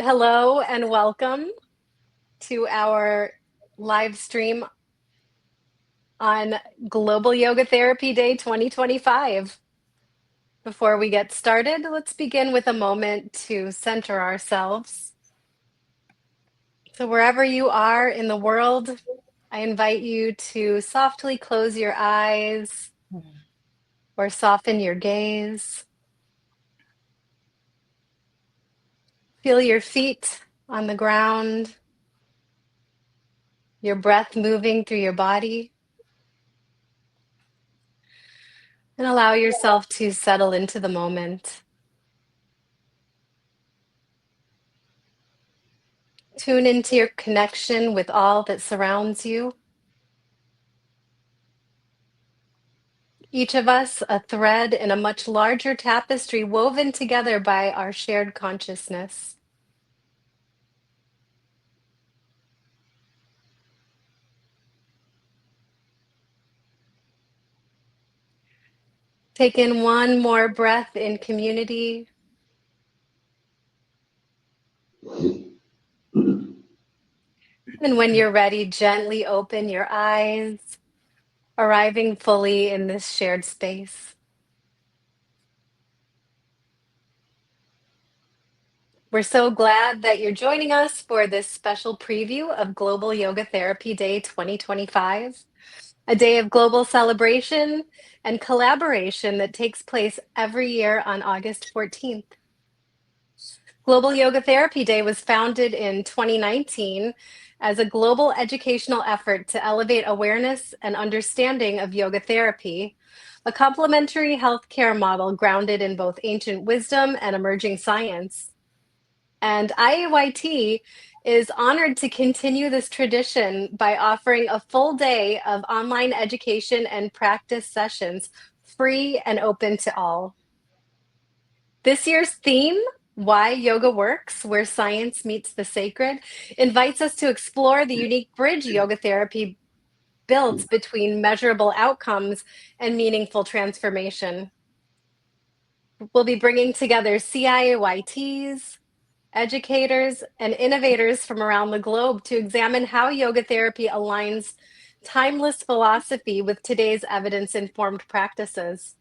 Hello and welcome to our live stream on Global Yoga Therapy Day 2025. Before we get started, let's begin with a moment to center ourselves. So, wherever you are in the world, I invite you to softly close your eyes or soften your gaze. Feel your feet on the ground, your breath moving through your body. And allow yourself to settle into the moment. Tune into your connection with all that surrounds you. Each of us a thread in a much larger tapestry woven together by our shared consciousness. Take in one more breath in community. And when you're ready, gently open your eyes, arriving fully in this shared space. We're so glad that you're joining us for this special preview of Global Yoga Therapy Day 2025, a day of global celebration and collaboration that takes place every year on August 14th. Global Yoga Therapy Day was founded in 2019 as a global educational effort to elevate awareness and understanding of yoga therapy, a complementary healthcare model grounded in both ancient wisdom and emerging science. And IAYT is honored to continue this tradition by offering a full day of online education and practice sessions, free and open to all. This year's theme, Why Yoga Works, Where Science Meets the Sacred, invites us to explore the unique bridge yoga therapy builds between measurable outcomes and meaningful transformation. We'll be bringing together C-IAYTs, educators, and innovators from around the globe to examine how yoga therapy aligns timeless philosophy with today's evidence-informed practices.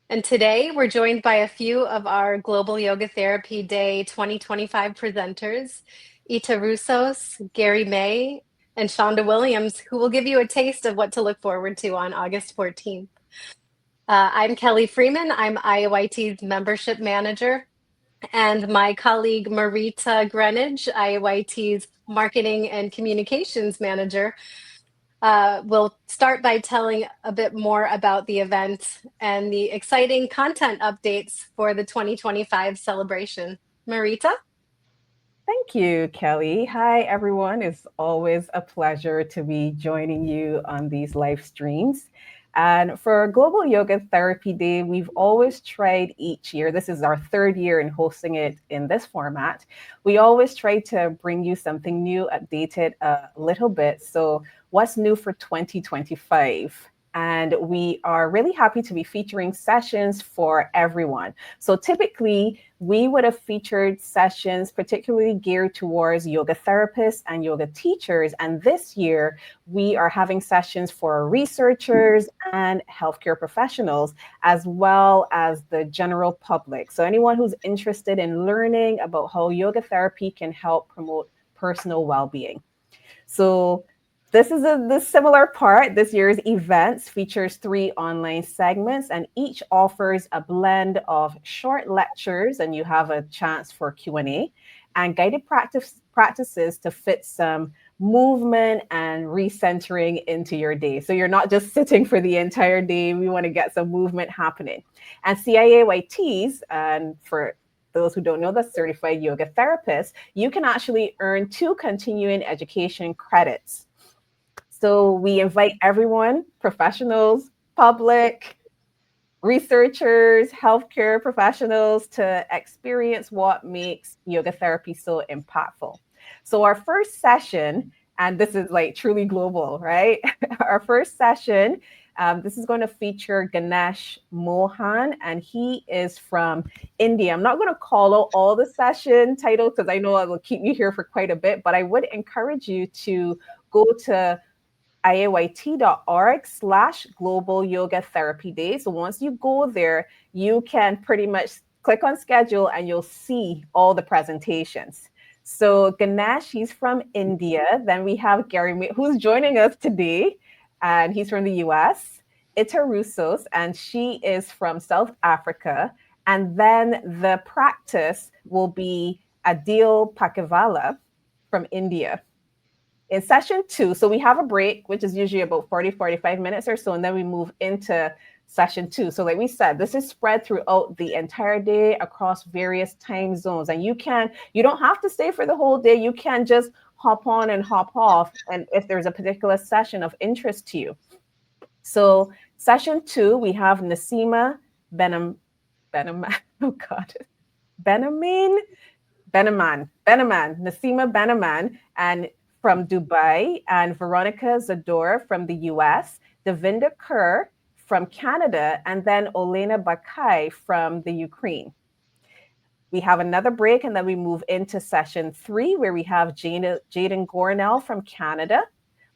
And today we're joined by a few of our Global Yoga Therapy Day 2025 presenters, Itta Roussos, Gary May, and Chanda Williams, who will give you a taste of what to look forward to on August 14th. I'm Kelly Freeman. I'm IAYT's membership manager. And my colleague Marita Greenidge, IAYT's marketing and communications manager, will start by telling a bit more about the event and the exciting content updates for the 2025 celebration. Marita? Thank you, Kelly. Hi, everyone. It's always a pleasure to be joining you on these live streams. And for Global Yoga Therapy Day, we've always tried each year, this is our third year in hosting it in this format. We always try to bring you something new, updated a little bit. So, what's new for 2025? And we are really happy to be featuring sessions for everyone. So typically, we would have featured sessions particularly geared towards yoga therapists and yoga teachers. And this year, we are having sessions for researchers and healthcare professionals, as well as the general public. So anyone who's interested in learning about how yoga therapy can help promote personal well-being. So this is the similar part. This year's events features 3 online segments, and each offers a blend of short lectures, and you have a chance for Q&A, and guided practices to fit some movement and recentering into your day. So you're not just sitting for the entire day. We want to get some movement happening. And C-IAYTs, and for those who don't know, the certified yoga therapist, you can actually earn 2 continuing education credits. So we invite everyone, professionals, public, researchers, healthcare professionals, to experience what makes yoga therapy so impactful. So our first session, and this is like truly global, right? Our first session This is going to feature Ganesh Mohan, and he is from India. I'm not going to call out all the session titles because I know it will keep you here for quite a bit, but I would encourage you to go to IAYT.org/global yoga therapy day. So once you go there, you can pretty much click on schedule and you'll see all the presentations. So Ganesh, he's from India. Then we have Gary, who's joining us today, and he's from the US. Itta Roussos, and she is from South Africa. And then the practice will be Adil Pakivala from India. In session 2, so we have a break, which is usually about 45 minutes or so, and then we move into session 2. So like we said, this is spread throughout the entire day across various time zones. And you don't have to stay for the whole day. You can just hop on and hop off, and if there's a particular session of interest to you. So session 2, we have Nasima oh God, Nasima Benaman, and from Dubai, and Veronica Zador from the US, Devinda Kerr from Canada, and then Olena Bakai from the Ukraine. We have another break, and then we move into session 3, where we have Jaden Gornell from Canada,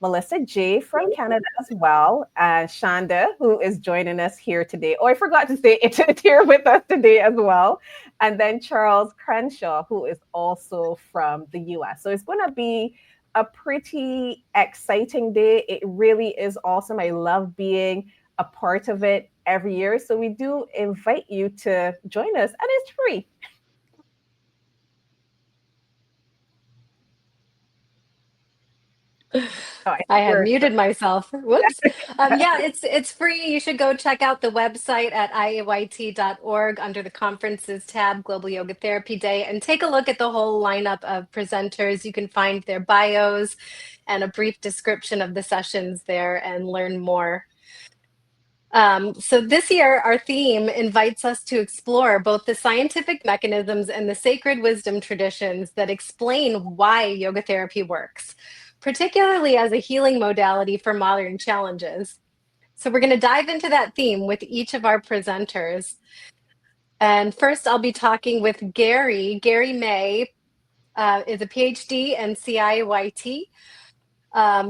Melissa J from Canada as well, and Chanda, who is joining us here today. Oh, I forgot to say it's here with us today as well. And then Charles Crenshaw, who is also from the US. So it's going to be a pretty exciting day. It really is awesome. I love being a part of it every year. So we do invite you to join us, and it's free. I had muted myself. Whoops. Yeah, it's free. You should go check out the website at IAYT.org under the conferences tab, Global Yoga Therapy Day, and take a look at the whole lineup of presenters. You can find their bios and a brief description of the sessions there and learn more. So this year, our theme invites us to explore both the scientific mechanisms and the sacred wisdom traditions that explain why yoga therapy works, particularly as a healing modality for modern challenges. So we're going to dive into that theme with each of our presenters. And first, I'll be talking with Gary. Gary May is a PhD and C-IAYT.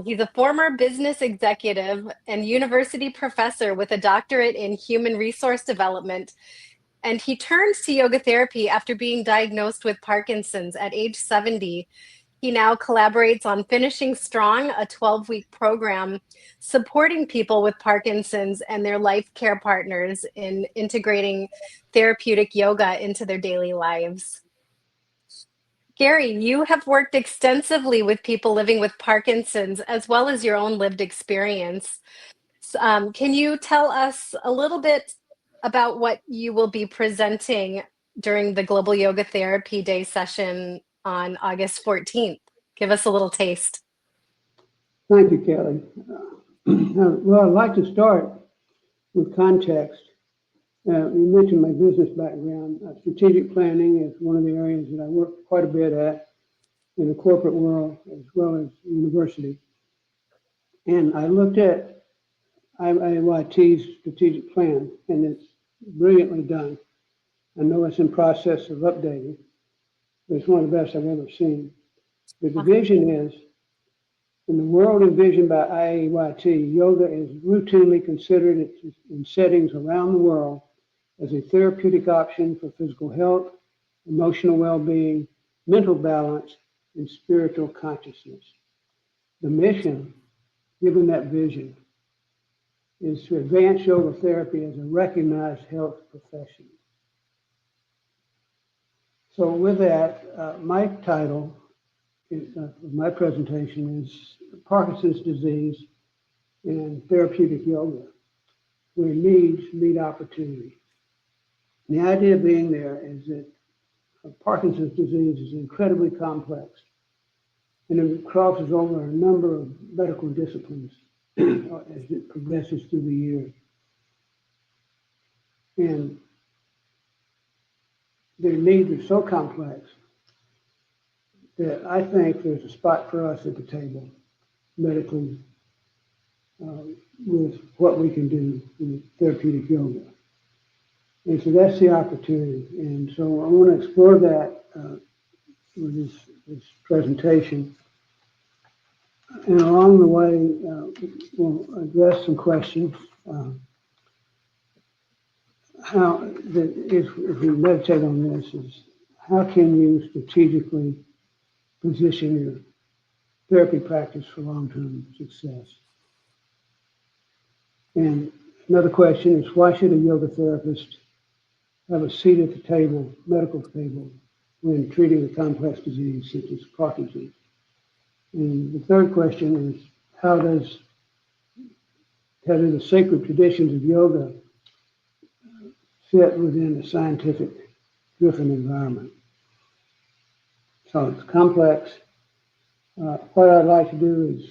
He's a former business executive and university professor with a doctorate in human resource development. And he turns to yoga therapy after being diagnosed with Parkinson's at age 70. He now collaborates on Finishing Strong, a 12-week program supporting people with Parkinson's and their life care partners in integrating therapeutic yoga into their daily lives. Gary, you have worked extensively with people living with Parkinson's as well as your own lived experience. Can you tell us a little bit about what you will be presenting during the Global Yoga Therapy Day session on August 14th? Give us a little taste. Thank you, Kelly. Well, I'd like to start with context. You mentioned my business background. Strategic planning is one of the areas that I work quite a bit at in the corporate world as well as university. And I looked at IAYT's strategic plan, and it's brilliantly done. I know it's in process of updating, but it's one of the best I've ever seen. The vision is, in the world envisioned by IAYT, yoga is routinely considered in settings around the world as a therapeutic option for physical health, emotional well-being, mental balance, and spiritual consciousness. The mission, given that vision, is to advance yoga therapy as a recognized health profession. So with that, my title my presentation is Parkinson's disease and therapeutic yoga, where needs meet opportunity. And the idea being there is that Parkinson's disease is incredibly complex, and it crosses over a number of medical disciplines as it progresses through the years. And their needs are so complex that I think there's a spot for us at the table, medically with what we can do with therapeutic yoga. And so that's the opportunity. And so I want to explore that with this presentation. And along the way, we'll address some questions. If we meditate on this, is how can you strategically position your therapy practice for long-term success? And another question is, why should a yoga therapist have a seat at the table, medical table, when treating a complex disease such as Parkinson? And the third question is, how do the sacred traditions of yoga fit within a scientific driven environment? So it's complex. What I'd like to do is,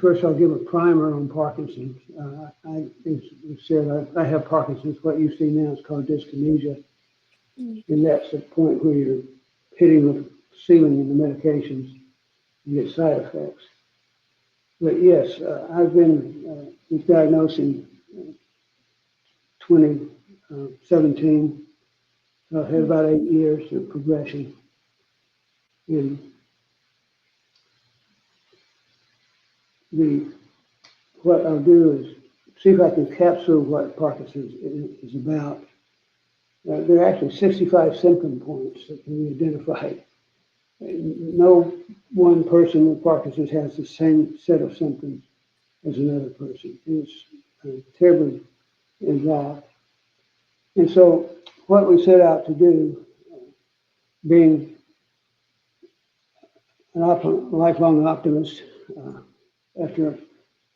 first I'll give a primer on Parkinson's. As said, I have Parkinson's. What you see now is called dyskinesia. And that's the point where you're hitting the ceiling in the medications, you get side effects. But yes, I've been diagnosed in 2017. So I've had about 8 years of progression. And what I'll do is see if I can capsule what Parkinson's is about. There are actually 65 symptom points that can be identified. No one person with Parkinson's has the same set of symptoms as another person. It's terribly involved. And so what we set out to do, being a lifelong optimist, after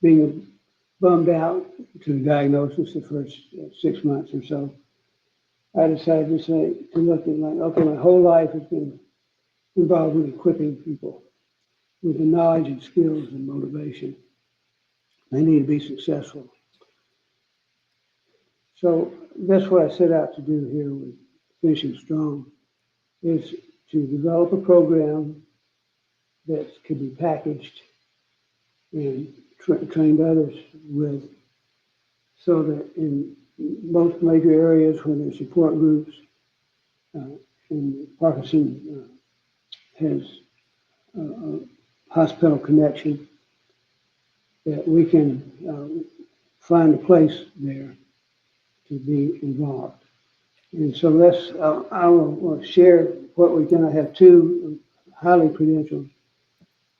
being bummed out to the diagnosis the first 6 months or so, I decided to look at my whole life has been involved with equipping people with the knowledge and skills and motivation they need to be successful. So that's what I set out to do here with Finishing Strong, is to develop a program that could be packaged and trained others with, so that in most major areas where there's support groups, and Parkinson has a hospital connection, that we can find a place there to be involved. And so I will share what we're going to have. Two highly credentialed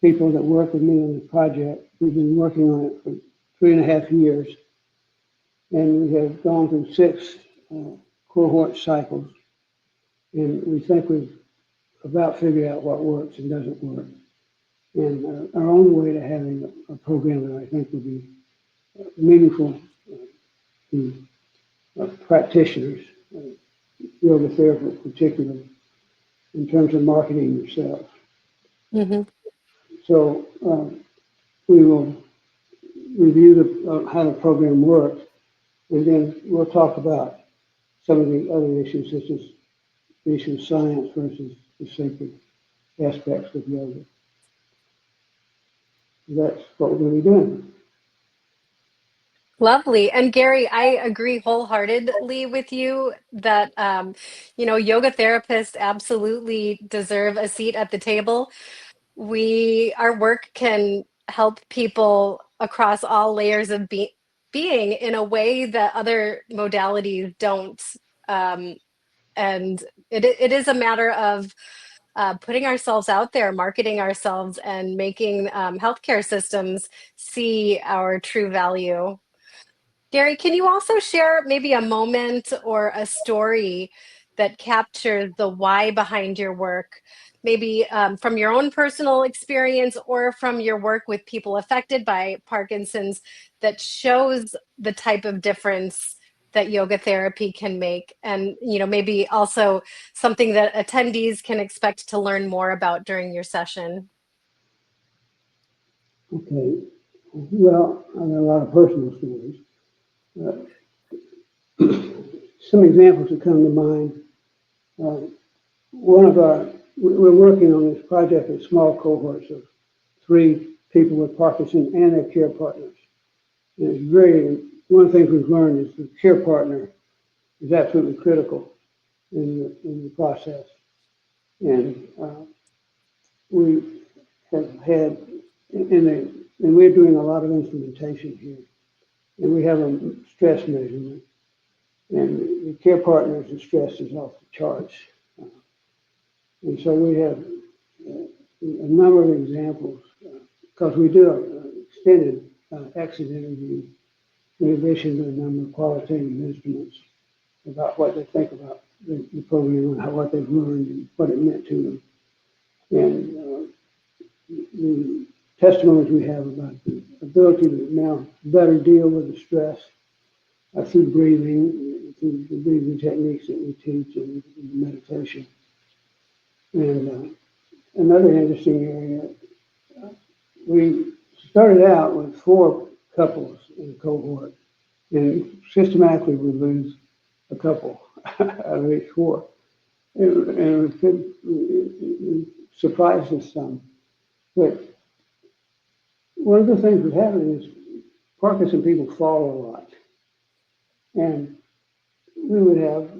people that work with me on the project. We've been working on it for 3.5 years, and we have gone through 6 cohort cycles, and we think we've about figured out what works and doesn't work. And our own way to having a program that I think will be meaningful to practitioners, yoga therapists particularly, in terms of marketing yourself. Mm-hmm. So we will review how the program works, and then we'll talk about some of the other issues, such as the issue of science versus the sacred aspects of yoga. That's what we're going to be doing. Lovely. And Gary, I agree wholeheartedly with you that, yoga therapists absolutely deserve a seat at the table. Our work can help people across all layers of being in a way that other modalities don't. And it is a matter of putting ourselves out there, marketing ourselves, and making healthcare systems see our true value. Gary, can you also share maybe a moment or a story that captures the why behind your work? Maybe from your own personal experience or from your work with people affected by Parkinson's, that shows the type of difference that yoga therapy can make, and maybe also something that attendees can expect to learn more about during your session. Okay. Well, I got a lot of personal stories. Some examples that come to mind. We're working on this project in small cohorts of 3 people with Parkinson and their care partners. And it's one of the things we've learned is the care partner is absolutely critical in the process. And we have had, and we're doing a lot of instrumentation here. And we have a stress measurement. And the care partners, the stress is off the charts. And so we have a number of examples, because we do an extended exit interview in addition to a number of qualitative instruments about what they think about the program and what they've learned and what it meant to them. And the testimonies we have about the ability to now better deal with the stress through breathing, through the breathing techniques that we teach and meditation. And another interesting area, we started out with 4 couples in a cohort, and systematically we lose a couple out of each 4. And it surprised us some. But one of the things that happened is Parkinson people fall a lot. And we would have,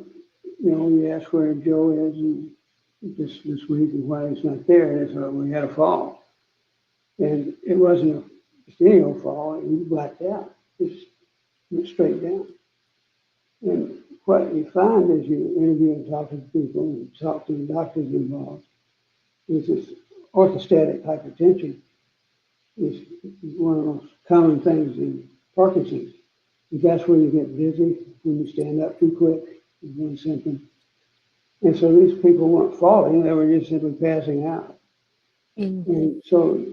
we ask where Joe is and this week and why he's not there. And so we had a fall. And it wasn't just any old fall, he blacked out. It went straight down. And what you find as you interview and talk to people and talk to the doctors involved is this orthostatic hypertension is one of the most common things in Parkinson's. That's where you get dizzy when you stand up too quick, is one symptom. And so these people weren't falling, they were just simply passing out. Mm-hmm. And so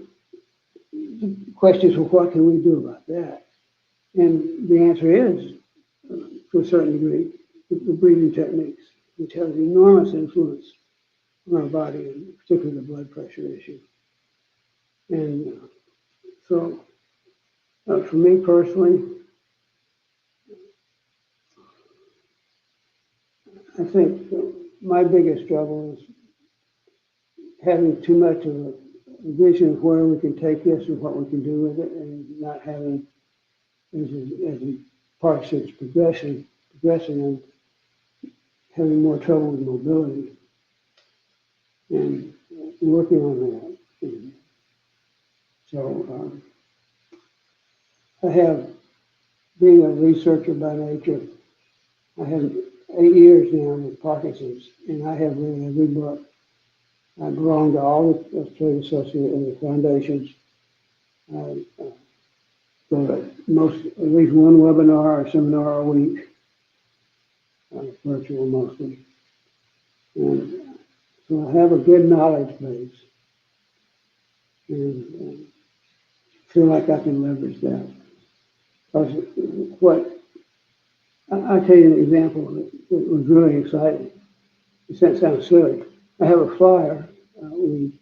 the question is, well, what can we do about that? And the answer is, to a certain degree, the breathing techniques, which have enormous influence on our body, and particularly the blood pressure issue. And so for me personally, I think my biggest struggle is having too much of a vision of where we can take this and what we can do with it, and not having, as the Parkinson's progressing and having more trouble with mobility, and working on that. And so I have, being a researcher by nature, I have 8 years now with Parkinson's, and I have read every book. I belong to all the trade associations and the foundations. I go to at least one webinar or seminar a week, virtual mostly. And so I have a good knowledge base, and feel like I can leverage that. Because I'll tell you an example that was really exciting. It sounds silly. I have a flyer. We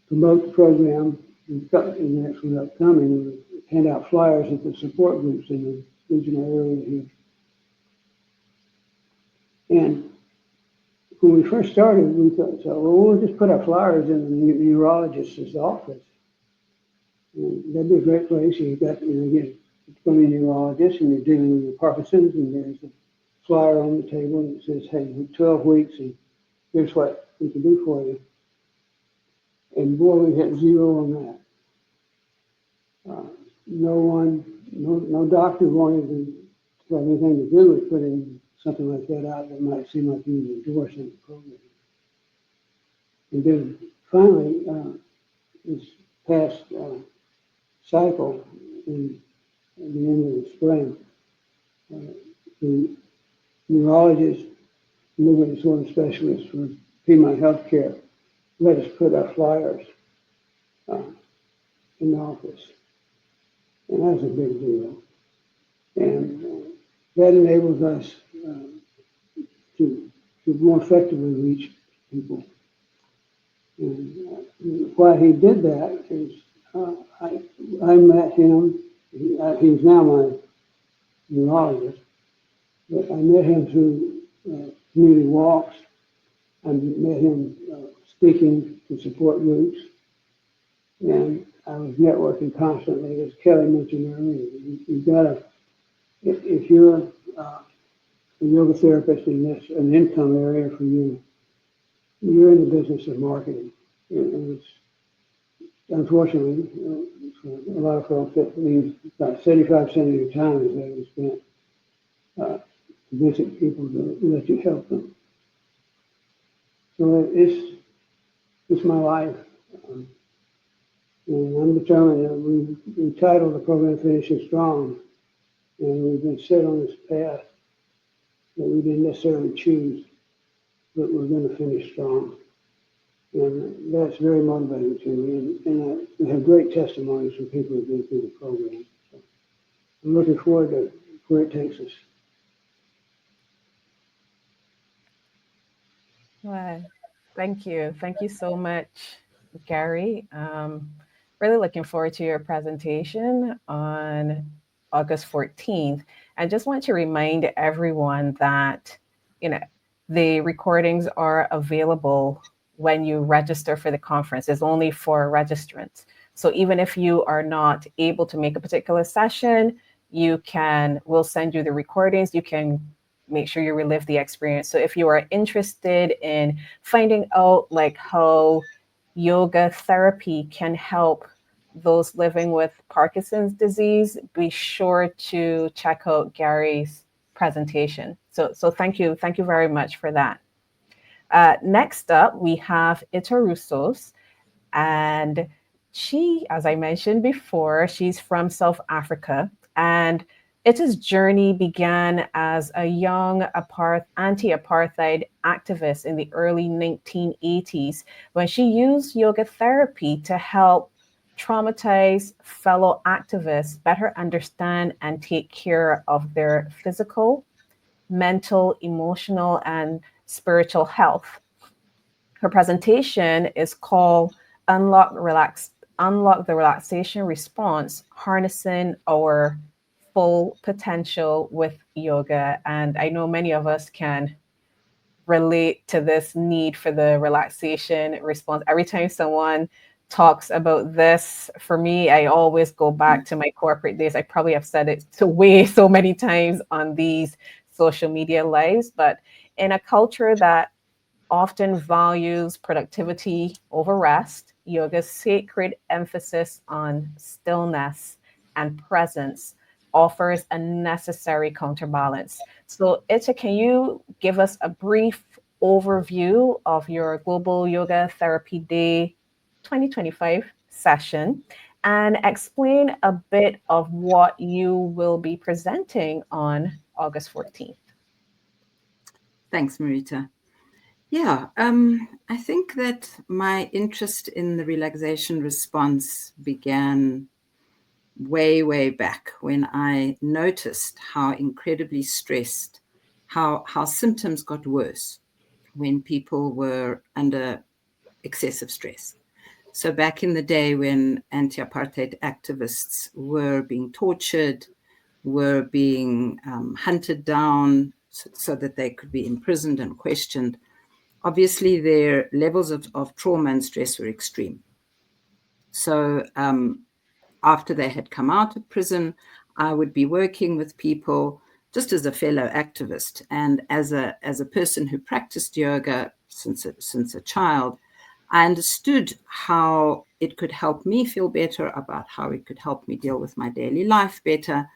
promote the program. In the next one upcoming, we hand out flyers at the support groups in the regional area here. And when we first started, we thought, we'll just put our flyers in the neurologist's office. And that'd be a great place. You got, again, it's going to be a neurologist, and you're dealing with Parkinson's, and there's a flyer on the table, and it says, hey, 12 weeks, and here's what we can do for you. And boy, we hit 0 on that. No doctor wanted to have anything to do with putting something like that out that might seem like he was endorsing the program. And then finally, this past cycle, at the end of the spring, the neurologist, movement disorder specialist for Piedmont Healthcare, let us put our flyers in the office. And that's a big deal. And that enables us to more effectively reach people. And why he did that is I met him. He's now my neurologist, but I met him through community walks. I met him speaking to support groups. And I was networking constantly, as Kelly mentioned earlier. You've got to, if you're a yoga therapist and that's an income area for you, you're in the business of marketing. And it's unfortunately, for a lot of folks, that means about 75% of your time is being spent to visit people to let you help them. So it's my life. Um, and I'm determined that we titled the program Finishing Strong, and we've been set on this path that we didn't necessarily choose, but we're going to finish strong. And that's very motivating to me. And we have great testimonies from people who've been through the program. So I'm looking forward to where it takes us. Well, thank you. Thank you so much, Gary. Really looking forward to your presentation on August 14th. I just want to remind everyone that, you know, the recordings are available when you register for the conference. It's only for registrants. So even if you are not able to make a particular session, we'll send you the recordings. You can make sure you relive the experience. So if you are interested in finding out like how yoga therapy can help those living with Parkinson's disease, be sure to check out Gary's presentation. So thank you very much for that. Next up, we have Itta Roussos, and she, as I mentioned before, she's from South Africa, and Itta's journey began as a young anti-apartheid activist in the early 1980s when she used yoga therapy to help traumatized fellow activists better understand and take care of their physical, mental, emotional, and spiritual health. Her presentation is called Unlock the Relaxation Response, Harnessing Our Full Potential with Yoga. And I know many of us can relate to this need for the relaxation response. Every time someone talks about this, for me, I always go back to my corporate days. I probably have said it so many times on these social media lives, but in a culture that often values productivity over rest, yoga's sacred emphasis on stillness and presence offers a necessary counterbalance. So, Itta, can you give us a brief overview of your Global Yoga Therapy Day 2025 session and explain a bit of what you will be presenting on August 14th? Thanks, Marita. Yeah, I think that my interest in the relaxation response began way back when I noticed how incredibly stressed, how symptoms got worse when people were under excessive stress. So back in the day when anti-apartheid activists were being tortured, were being hunted down so that they could be imprisoned and questioned, obviously their levels of trauma and stress were extreme. So after they had come out of prison, I would be working with people just as a fellow activist and as a person who practiced yoga since a child. I understood how it could help me feel better, about how it could help me deal with my daily life better.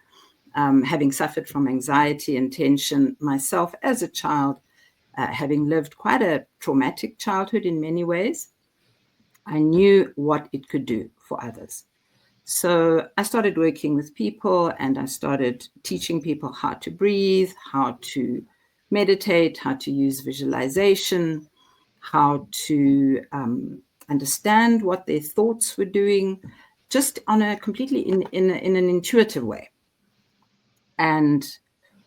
Having suffered from anxiety and tension myself as a child, having lived quite a traumatic childhood in many ways, I knew what it could do for others. So I started working with people and I started teaching people how to breathe, how to meditate, how to use visualization, how to understand what their thoughts were doing, just on a completely in an intuitive way. And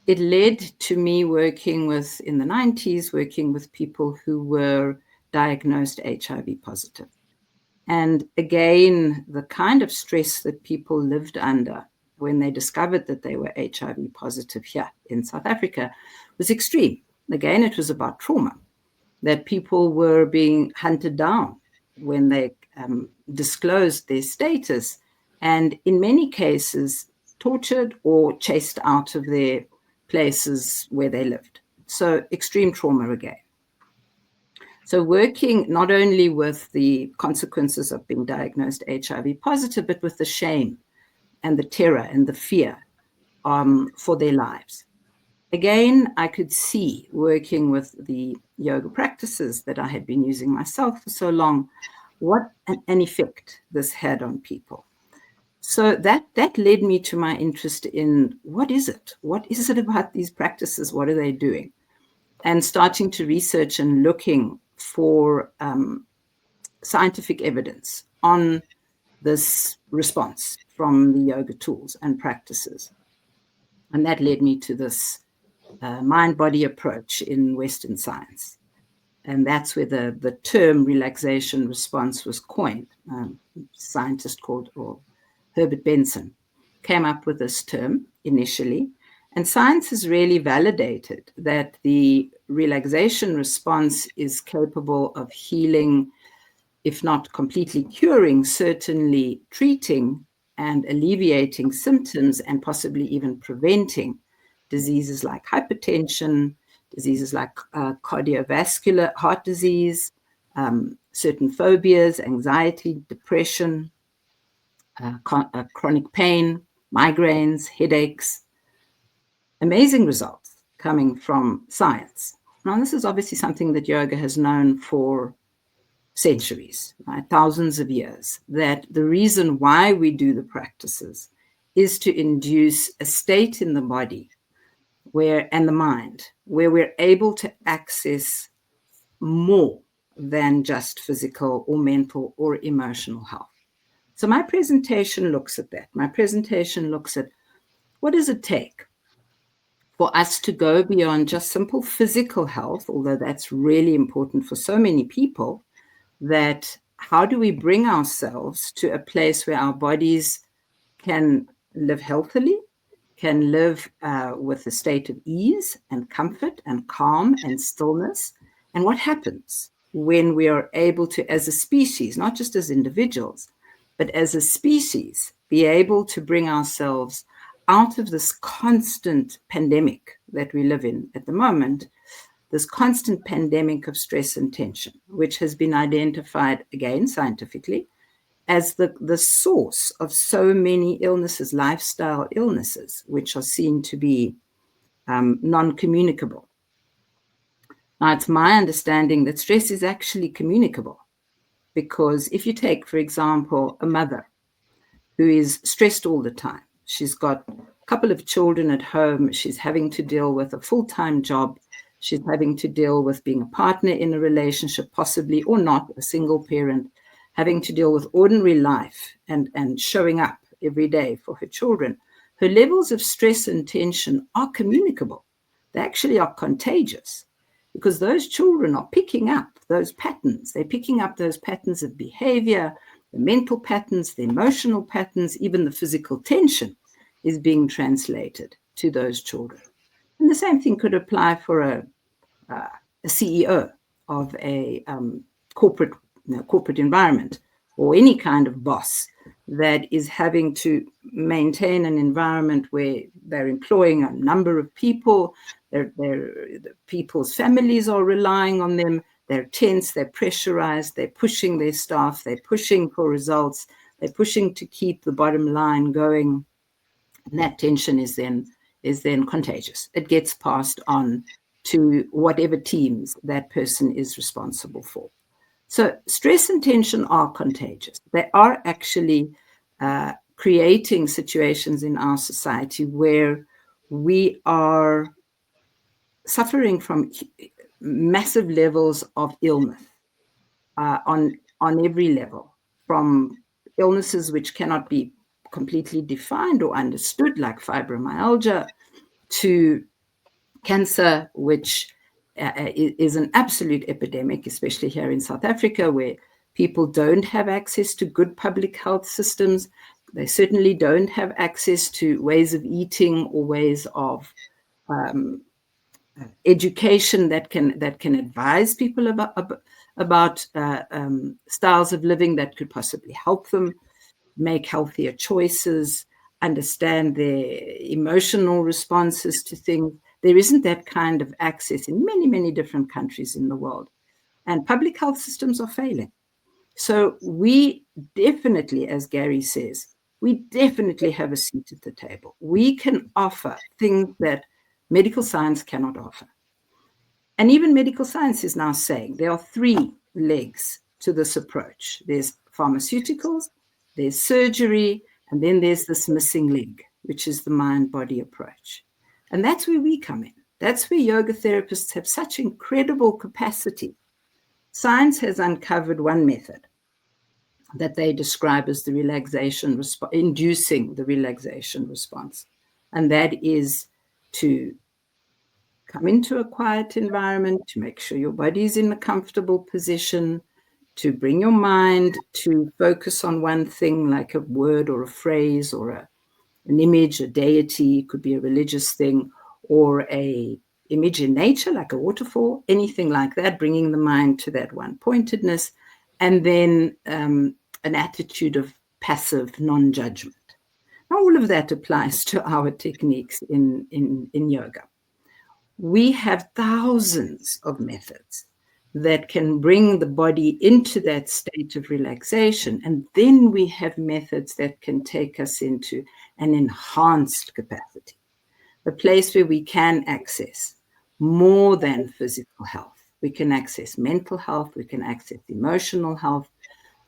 it led to me working with, in the 90s, working with people who were diagnosed HIV positive. And again, the kind of stress that people lived under when they discovered that they were HIV positive here in South Africa was extreme. Again, it was about trauma, that people were being hunted down when they disclosed their status, and in many cases tortured or chased out of their places where they lived. So extreme trauma again. So working not only with the consequences of being diagnosed HIV positive, but with the shame and the terror and the fear for their lives. Again, I could see, working with the yoga practices that I had been using myself for so long, what an effect this had on people. So that led me to my interest in what is it? What is it about these practices? What are they doing? And starting to research and looking for scientific evidence on this response from the yoga tools and practices. And that led me to this mind-body approach in Western science. And that's where the term relaxation response was coined. A scientist called Herbert Benson came up with this term initially. And science has really validated that the relaxation response is capable of healing, if not completely curing, certainly treating and alleviating symptoms and possibly even preventing diseases like hypertension, diseases like cardiovascular heart disease, certain phobias, anxiety, depression, chronic pain, migraines, headaches. Amazing results coming from science. Now, this is obviously something that yoga has known for centuries, right? Thousands of years, that the reason why we do the practices is to induce a state in the body and the mind where we're able to access more than just physical or mental or emotional health. So my presentation looks at that. My presentation looks at what does it take for us to go beyond just simple physical health, although that's really important for so many people, that how do we bring ourselves to a place where our bodies can live healthily, can live with a state of ease and comfort and calm and stillness? And what happens when we are able to, as a species, not just as individuals, but as a species, be able to bring ourselves out of this constant pandemic that we live in at the moment, this constant pandemic of stress and tension, which has been identified, again, scientifically, as the source of so many illnesses, lifestyle illnesses, which are seen to be non-communicable. Now, it's my understanding that stress is actually communicable, because if you take, for example, a mother who is stressed all the time, she's got a couple of children at home, she's having to deal with a full-time job, she's having to deal with being a partner in a relationship, possibly or not, a single parent, having to deal with ordinary life and showing up every day for her children. Her levels of stress and tension are communicable. They actually are contagious, because those children are picking up those patterns. They're picking up those patterns of behavior, the mental patterns, the emotional patterns, even the physical tension is being translated to those children. And the same thing could apply for a CEO of a corporate environment, or any kind of boss that is having to maintain an environment where they're employing a number of people, the people's families are relying on them, they're tense, they're pressurized, they're pushing their staff, they're pushing for results, they're pushing to keep the bottom line going. And that tension is then contagious. It gets passed on to whatever teams that person is responsible for. So stress and tension are contagious. They are actually creating situations in our society where we are suffering from massive levels of illness on every level, from illnesses which cannot be completely defined or understood, like fibromyalgia, to cancer, which is an absolute epidemic, especially here in South Africa, where people don't have access to good public health systems. They certainly don't have access to ways of eating or ways of education that can advise people about styles of living that could possibly help them make healthier choices, understand their emotional responses to things. There isn't that kind of access in many, many different countries in the world. And public health systems are failing. So we definitely, as Gary says, we definitely have a seat at the table. We can offer things that medical science cannot offer. And even medical science is now saying there are 3 legs to this approach. There's pharmaceuticals, there's surgery, and then there's this missing leg, which is the mind-body approach. And that's where we come in. That's where yoga therapists have such incredible capacity. Science has uncovered one method that they describe as the relaxation response, inducing the relaxation response. And that is to come into a quiet environment, to make sure your body is in a comfortable position, to bring your mind to focus on one thing like a word or a phrase or an image, a deity, it could be a religious thing, or a image in nature like a waterfall, anything like that, bringing the mind to that one pointedness, and then an attitude of passive non-judgment. Now, all of that applies to our techniques in yoga. We have thousands of methods that can bring the body into that state of relaxation. And then we have methods that can take us into an enhanced capacity, a place where we can access more than physical health. We can access mental health, we can access emotional health,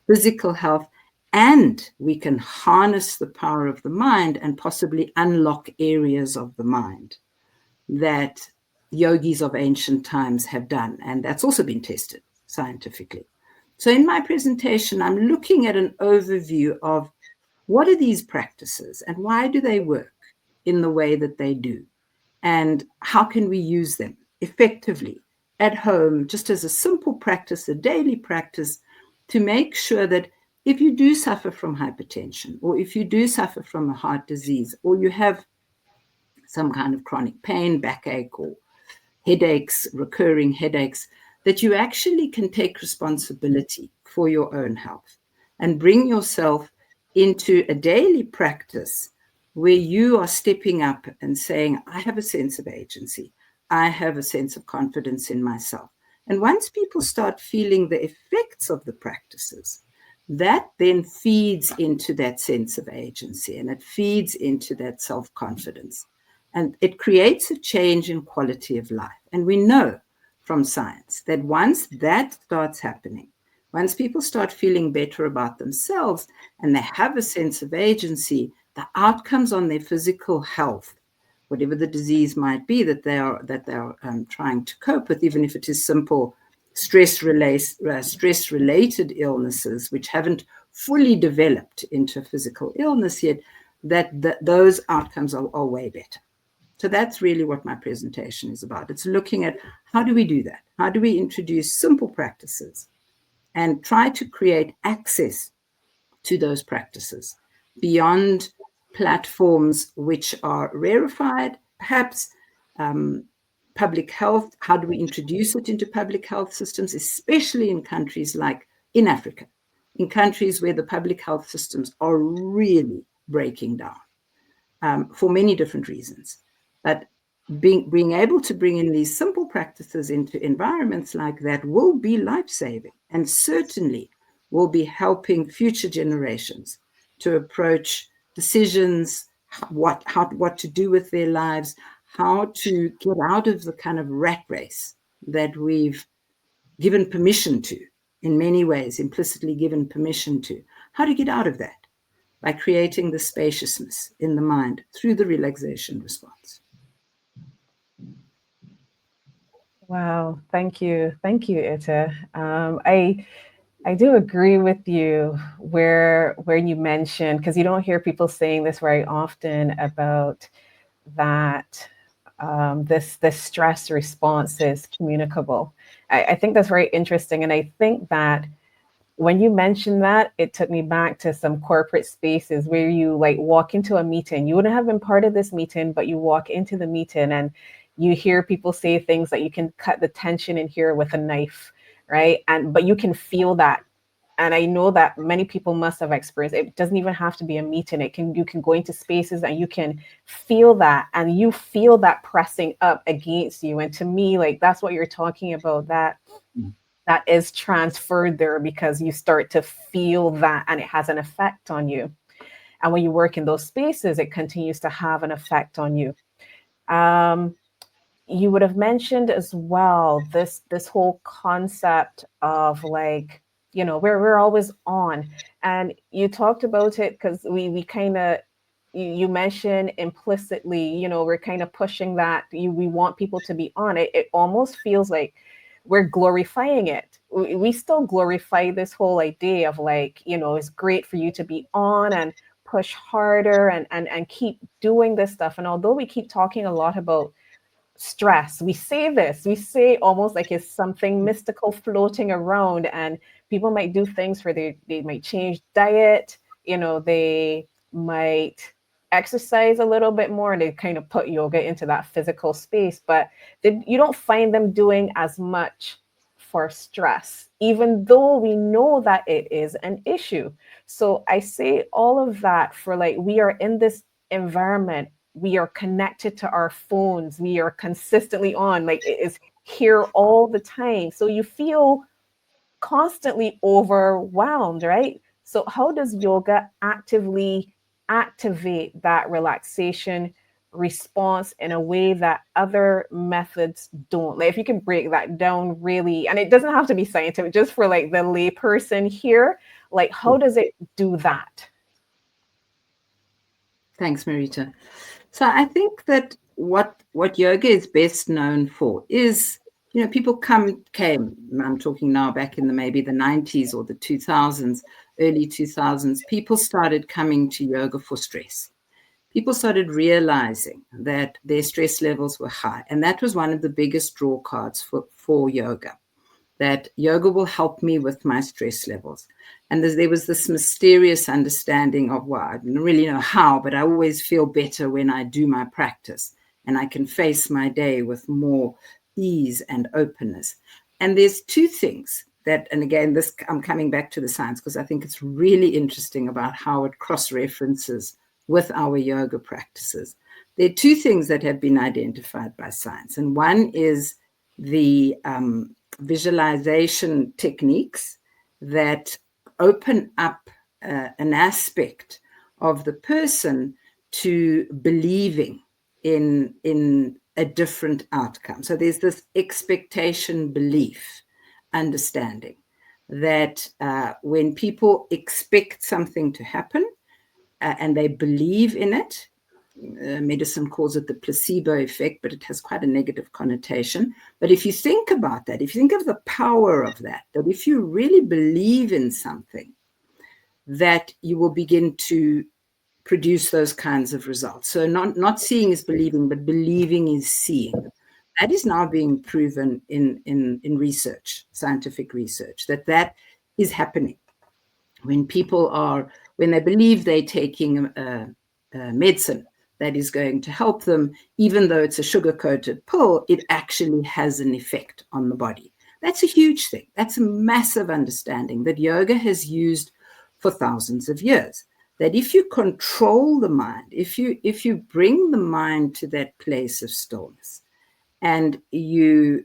physical health, and we can harness the power of the mind and possibly unlock areas of the mind that yogis of ancient times have done. And that's also been tested scientifically. So in my presentation, I'm looking at an overview of what are these practices and why do they work in the way that they do? And how can we use them effectively at home, just as a simple practice, a daily practice, to make sure that if you do suffer from hypertension, or if you do suffer from a heart disease, or you have some kind of chronic pain, backache, or headaches, recurring headaches, that you actually can take responsibility for your own health and bring yourself into a daily practice where you are stepping up and saying, I have a sense of agency. I have a sense of confidence in myself. And once people start feeling the effects of the practices, that then feeds into that sense of agency and it feeds into that self-confidence. And it creates a change in quality of life. And we know from science that once that starts happening, once people start feeling better about themselves and they have a sense of agency, the outcomes on their physical health, whatever the disease might be that they are trying to cope with, even if it is simple stress-related illnesses, which haven't fully developed into physical illness yet, those outcomes are way better. So that's really what my presentation is about. It's looking at how do we do that? How do we introduce simple practices and try to create access to those practices beyond platforms which are rarefied, perhaps public health. How do we introduce it into public health systems, especially in countries like in Africa, in countries where the public health systems are really breaking down for many different reasons. But being able to bring in these simple practices into environments like that will be life-saving and certainly will be helping future generations to approach decisions, what to do with their lives, how to get out of the kind of rat race that we've given permission to, in many ways, implicitly given permission to, how to get out of that by creating the spaciousness in the mind through the relaxation response. Wow, thank you, Itta. I do agree with you where you mentioned, because you don't hear people saying this very often about that this stress response is communicable. I think that's very interesting, and I think that when you mentioned that, it took me back to some corporate spaces where you like walk into a meeting. You wouldn't have been part of this meeting, but you walk into the meeting and you hear people say things that you can cut the tension in here with a knife. right? But you can feel that. And I know that many people must have experienced it. It doesn't even have to be a meeting. You can go into spaces and you can feel that, and you feel that pressing up against you. And to me, like, that's what you're talking about, that is transferred there, because you start to feel that and it has an effect on you. And when you work in those spaces, it continues to have an effect on you. You would have mentioned as well this whole concept of, like, we're always on, and you talked about it because we kind of, you mentioned implicitly, we're kind of pushing that, we want people to be on it. It almost feels like we're glorifying it. We still glorify this whole idea of, like, it's great for you to be on and push harder and keep doing this stuff. And although we keep talking a lot about stress, we say almost like it's something mystical floating around, and people might do things where they might change diet, they might exercise a little bit more, and they kind of put yoga into that physical space, but you don't find them doing as much for stress, even though we know that it is an issue. So I say all of that for, like, we are in this environment, we are connected to our phones, we are consistently on, like, it is here all the time, so you feel constantly overwhelmed, right? So how does yoga actively activate that relaxation response in a way that other methods don't? Like, if you can break that down really, and it doesn't have to be scientific, just for, like, the layperson here, like, how does it do that? Thanks, Marita. So I think that what yoga is best known for is, people came, I'm talking now back in maybe the 90s or the 2000s, early 2000s, people started coming to yoga for stress. People started realizing that their stress levels were high. And that was one of the biggest draw cards for yoga, that yoga will help me with my stress levels. And there was this mysterious understanding of, well, I don't really know how, but I always feel better when I do my practice and I can face my day with more ease and openness. And there's two things that, and again, I'm coming back to the science because I think it's really interesting about how it cross-references with our yoga practices. There are two things that have been identified by science. And one is the visualization techniques that open up an aspect of the person to believing in a different outcome. So there's this expectation belief understanding that when people expect something to happen and they believe in it, medicine calls it the placebo effect, but it has quite a negative connotation. But if you think about that, if you think of the power of that if you really believe in something, that you will begin to produce those kinds of results. So not seeing is believing, but believing is seeing. That is now being proven in research, scientific research, that is happening. When they believe they're taking a medicine that is going to help them, even though it's a sugar-coated pill, it actually has an effect on the body. That's a huge thing. That's a massive understanding that yoga has used for thousands of years. That if you control the mind, if you bring the mind to that place of stillness, and you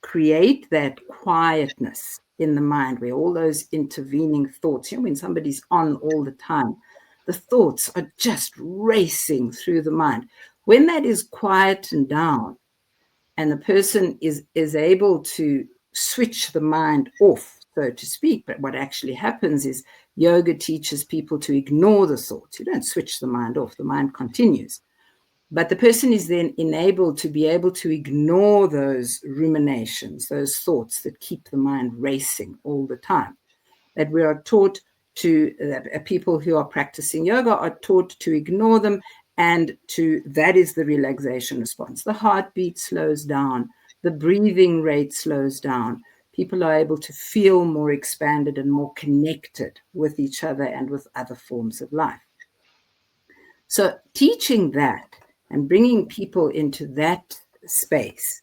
create that quietness in the mind where all those intervening thoughts, when somebody's on all the time, the thoughts are just racing through the mind. When that is quietened down and the person is able to switch the mind off, so to speak, but what actually happens is yoga teaches people to ignore the thoughts. You don't switch the mind off, the mind continues. But the person is then enabled to be able to ignore those ruminations, those thoughts that keep the mind racing all the time. That we are taught people who are practicing yoga are taught to ignore them, and that is the relaxation response. The heartbeat slows down, the breathing rate slows down. People are able to feel more expanded and more connected with each other and with other forms of life. So teaching that and bringing people into that space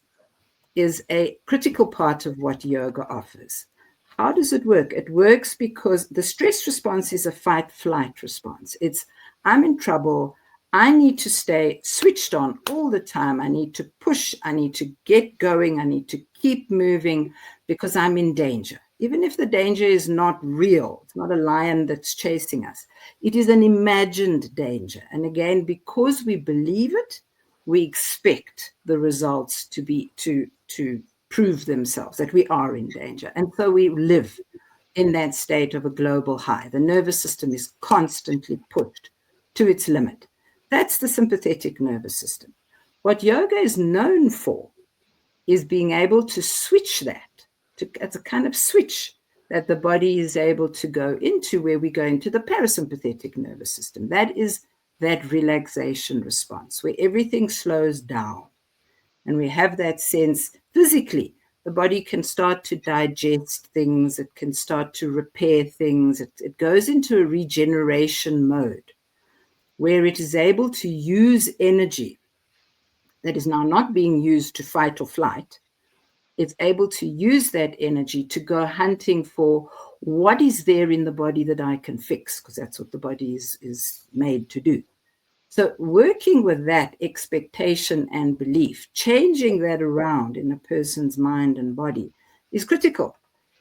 is a critical part of what yoga offers. How does it work? It works because the stress response is a fight-flight response. It's, I'm in trouble. I need to stay switched on all the time. I need to push. I need to get going. I need to keep moving because I'm in danger. Even if the danger is not real, it's not a lion that's chasing us. It is an imagined danger. And again, because we believe it, we expect the results to be to prove themselves that we are in danger. And so we live in that state of a global high. The nervous system is constantly pushed to its limit. That's the sympathetic nervous system. What yoga is known for is being able to switch that. It's a kind of switch that the body is able to go into, where we go into the parasympathetic nervous system. That is that relaxation response, where everything slows down. And we have that sense physically. The body can start to digest things. It can start to repair things. It goes into a regeneration mode where it is able to use energy that is now not being used to fight or flight. It's able to use that energy to go hunting for what is there in the body that I can fix, because that's what the body is made to do. So working with that expectation and belief, changing that around in a person's mind and body is critical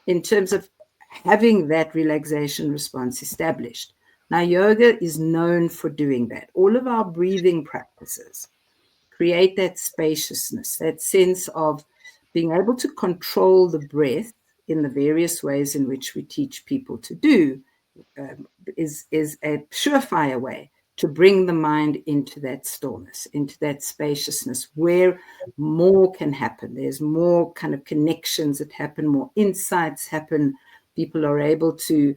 in terms of having that relaxation response established. Now, yoga is known for doing that. All of our breathing practices create that spaciousness, that sense of being able to control the breath in the various ways in which we teach people to do, is a surefire way to bring the mind into that stillness, into that spaciousness where more can happen. There's more kind of connections that happen, more insights happen. People are able to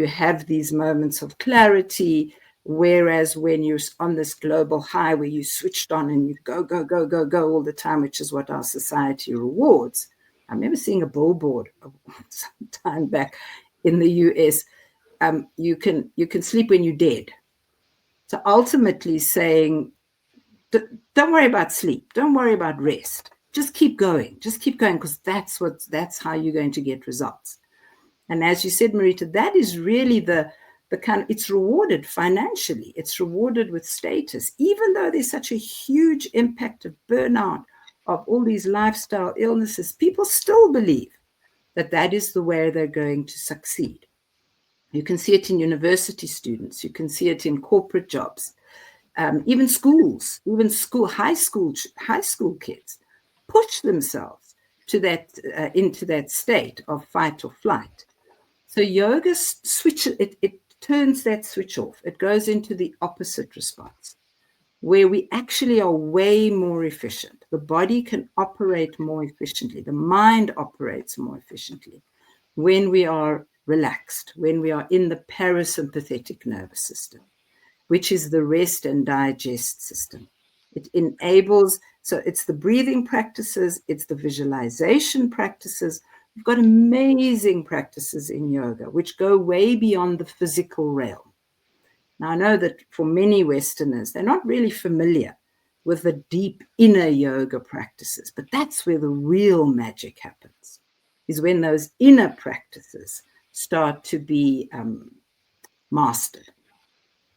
have these moments of clarity, whereas when you're on this global high where you switched on and you go, go, go, go, go all the time, which is what our society rewards. I remember seeing a billboard some time back in the US. You can sleep when you're dead. So ultimately saying, don't worry about sleep. Don't worry about rest. Just keep going. Just keep going, because that's how you're going to get results. And as you said, Marita, that is really the kind of, it's rewarded financially. It's rewarded with status, even though there's such a huge impact of burnout, of all these lifestyle illnesses. People still believe that that is the way they're going to succeed. You can see it in university students. You can see it in corporate jobs, even schools, high school kids push themselves to that into that state of fight or flight. So yoga it turns that switch off. It goes into the opposite response, where we actually are way more efficient. The body can operate more efficiently. The mind operates more efficiently when we are relaxed, when we are in the parasympathetic nervous system, which is the rest and digest system. It enables, so it's the breathing practices, it's the visualization practices. We've got amazing practices in yoga, which go way beyond the physical realm. Now, I know that for many Westerners, they're not really familiar with the deep inner yoga practices, but that's where the real magic happens, is when those inner practices start to be mastered.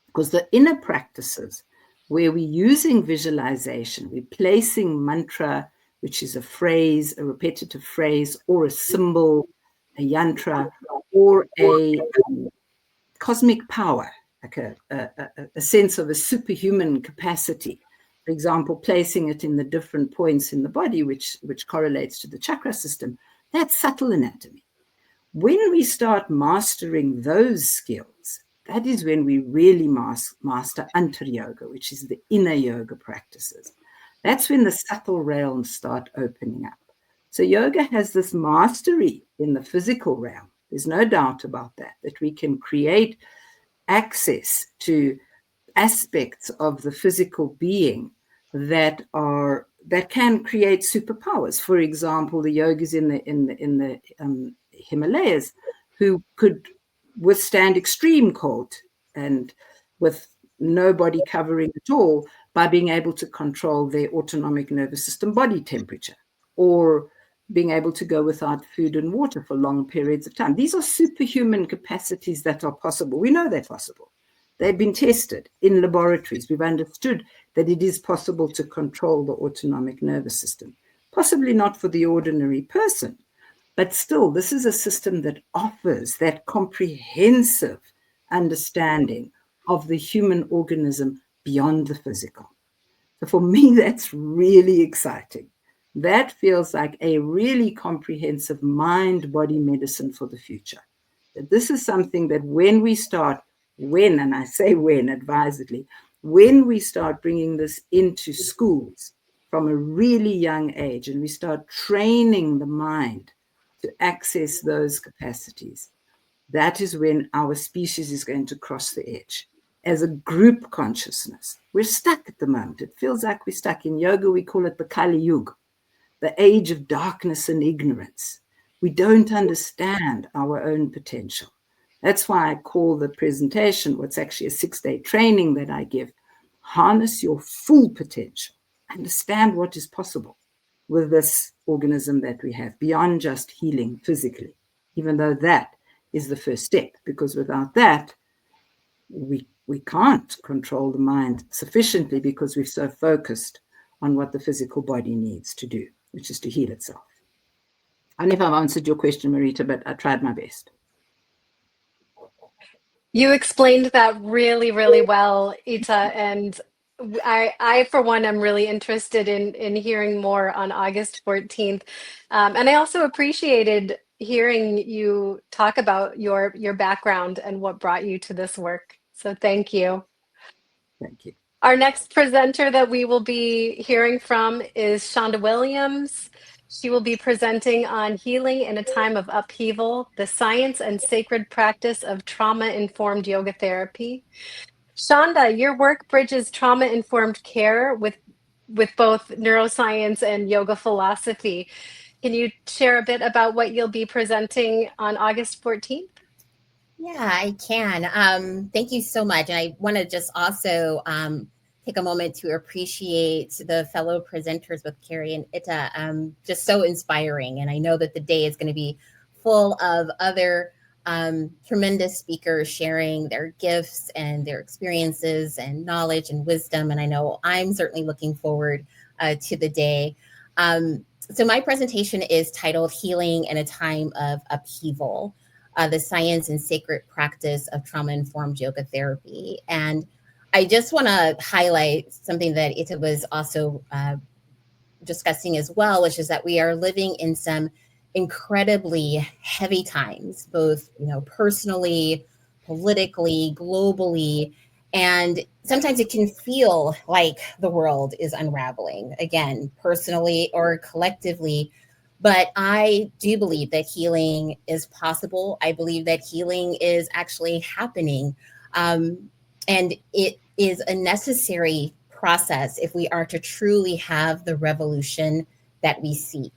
Because the inner practices, where we're using visualization, we're placing mantra, which is a phrase, a repetitive phrase, or a symbol, a yantra, or a cosmic power, like a sense of a superhuman capacity. For example, placing it in the different points in the body, which correlates to the chakra system. That's subtle anatomy. When we start mastering those skills, that is when we really master antar yoga, which is the inner yoga practices. That's when the subtle realms start opening up. So yoga has this mastery in the physical realm. There's no doubt about that we can create access to aspects of the physical being that can create superpowers. For example, the yogis in the Himalayas who could withstand extreme cold and with no body covering at all, by being able to control their autonomic nervous system body temperature. or being able to go without food and water for long periods of time. These are superhuman capacities that are possible. We know they're possible. They've been tested in laboratories. We've understood that it is possible to control the autonomic nervous system. Possibly not for the ordinary person, but still, this is a system that offers that comprehensive understanding of the human organism beyond the physical. So for me, that's really exciting. That feels like a really comprehensive mind-body medicine for the future. That this is something that and I say when advisedly, when we start bringing this into schools from a really young age and we start training the mind to access those capacities, that is when our species is going to cross the edge. As a group consciousness, we're stuck at the moment. It feels like we're stuck. In yoga, we call it the Kali Yuga, the age of darkness and ignorance. We don't understand our own potential. That's why I call the presentation, what's actually a 6-day training that I give, harness your full potential, understand what is possible with this organism that we have beyond just healing physically, even though that is the first step, because without that, we can't control the mind sufficiently because we're so focused on what the physical body needs to do, which is to heal itself. I don't know if I've answered your question, Marita, but I tried my best. You explained that really, really well, Itta, and I for one, am really interested in hearing more on August 14th. And I also appreciated hearing you talk about your background and what brought you to this work. So thank you. Thank you. Our next presenter that we will be hearing from is Chanda Williams. She will be presenting on healing in a time of upheaval, the science and sacred practice of trauma-informed yoga therapy. Chanda, your work bridges trauma-informed care with both neuroscience and yoga philosophy. Can you share a bit about what you'll be presenting on August 14th? Yeah, I can. Thank you so much. And I want to just also take a moment to appreciate the fellow presenters with Carrie and Itta. Just so inspiring. And I know that the day is going to be full of other tremendous speakers sharing their gifts and their experiences and knowledge and wisdom. And I know I'm certainly looking forward to the day. So my presentation is titled Healing in a Time of Upheaval. The science and sacred practice of trauma-informed yoga therapy. And I just want to highlight something that Itta was also discussing as well, which is that we are living in some incredibly heavy times, both personally, politically, globally, and sometimes it can feel like the world is unraveling, again, personally or collectively. But I do believe that healing is possible. I believe that healing is actually happening. And it is a necessary process if we are to truly have the revolution that we seek.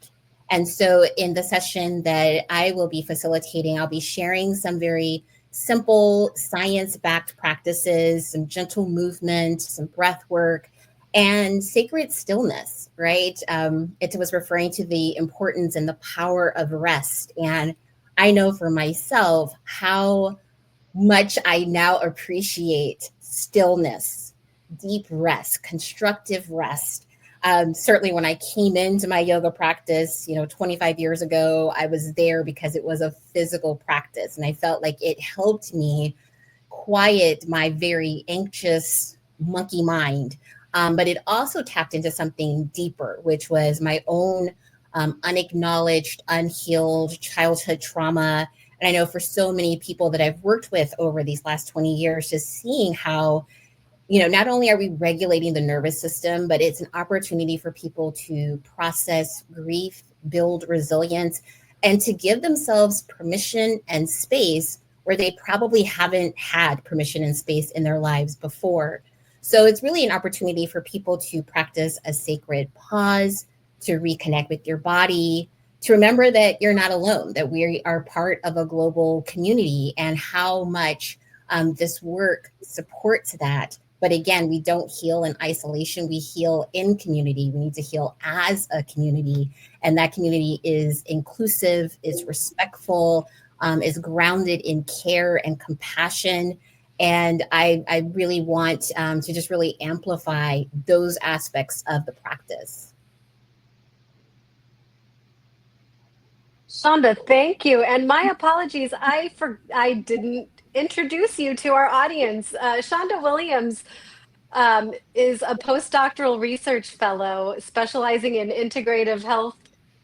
And so in the session that I will be facilitating, I'll be sharing some very simple science-backed practices, some gentle movement, some breath work, and sacred stillness, right? It was referring to the importance and the power of rest. And I know for myself how much I now appreciate stillness, deep rest, constructive rest. Certainly when I came into my yoga practice, 25 years ago, I was there because it was a physical practice. And I felt like it helped me quiet my very anxious monkey mind. But it also tapped into something deeper, which was my own unacknowledged, unhealed childhood trauma. And I know for so many people that I've worked with over these last 20 years, just seeing how, not only are we regulating the nervous system, but it's an opportunity for people to process grief, build resilience, and to give themselves permission and space where they probably haven't had permission and space in their lives before. So it's really an opportunity for people to practice a sacred pause, to reconnect with your body, to remember that you're not alone, that we are part of a global community, and how much this work supports that, But again, we don't heal in isolation. We heal in community. We need to heal as a community. And that community is inclusive, is respectful, is grounded in care and compassion. And I really want to just really amplify those aspects of the practice. Chanda, thank you. And my apologies, I didn't introduce you to our audience. Chanda Williams is a postdoctoral research fellow specializing in integrative health